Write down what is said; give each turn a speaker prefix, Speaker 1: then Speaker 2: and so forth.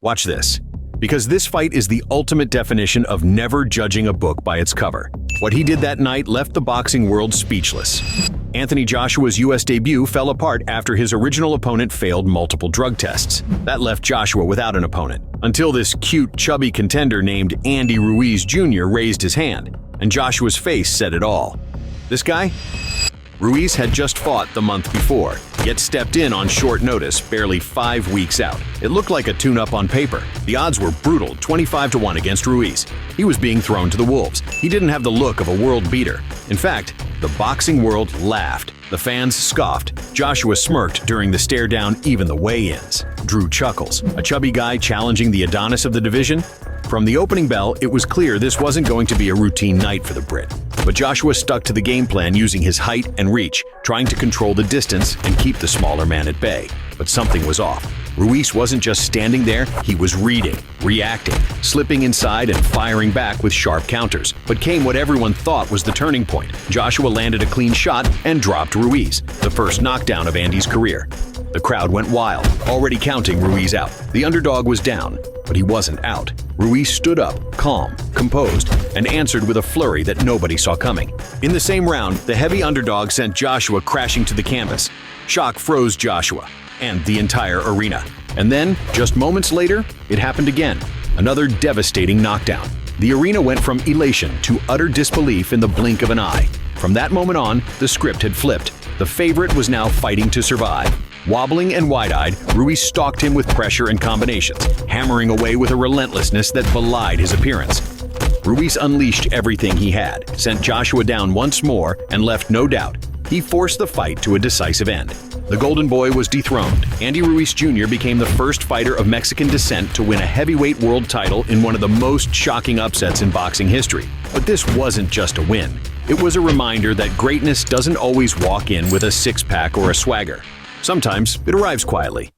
Speaker 1: Watch this. Because this fight is the ultimate definition of never judging a book by its cover. What he did that night left the boxing world speechless. Anthony Joshua's U.S. debut fell apart after his original opponent failed multiple drug tests. That left Joshua without an opponent, until this cute, chubby contender named Andy Ruiz Jr. raised his hand, and Joshua's face said it all. This guy? Ruiz had just fought the month before, yet stepped in on short notice, barely 5 weeks out. It looked like a tune-up on paper. The odds were brutal, 25-1 against Ruiz. He was being thrown to the wolves. He didn't have the look of a world beater. In fact, the boxing world laughed. The fans scoffed. Joshua smirked during the stare-down, even the weigh-ins. Drew chuckles. A chubby guy challenging the Adonis of the division? From the opening bell, it was clear this wasn't going to be a routine night for the Brit. But Joshua stuck to the game plan using his height and reach, trying to control the distance and keep the smaller man at bay. But something was off. Ruiz wasn't just standing there, he was reading, reacting, slipping inside and firing back with sharp counters. But came what everyone thought was the turning point. Joshua landed a clean shot and dropped Ruiz, the first knockdown of Andy's career. The crowd went wild, already counting Ruiz out. The underdog was down, but he wasn't out. Ruiz stood up, calm, composed, and answered with a flurry that nobody saw coming. In the same round, the heavy underdog sent Joshua crashing to the canvas. Shock froze Joshua and the entire arena. And then, just moments later, it happened again. Another devastating knockdown. The arena went from elation to utter disbelief in the blink of an eye. From that moment on, the script had flipped. The favorite was now fighting to survive. Wobbling and wide-eyed, Ruiz stalked him with pressure and combinations, hammering away with a relentlessness that belied his appearance. Ruiz unleashed everything he had, sent Joshua down once more, and left no doubt. He forced the fight to a decisive end. The Golden Boy was dethroned. Andy Ruiz Jr. became the first fighter of Mexican descent to win a heavyweight world title in one of the most shocking upsets in boxing history. But this wasn't just a win. It was a reminder that greatness doesn't always walk in with a six-pack or a swagger. Sometimes it arrives quietly.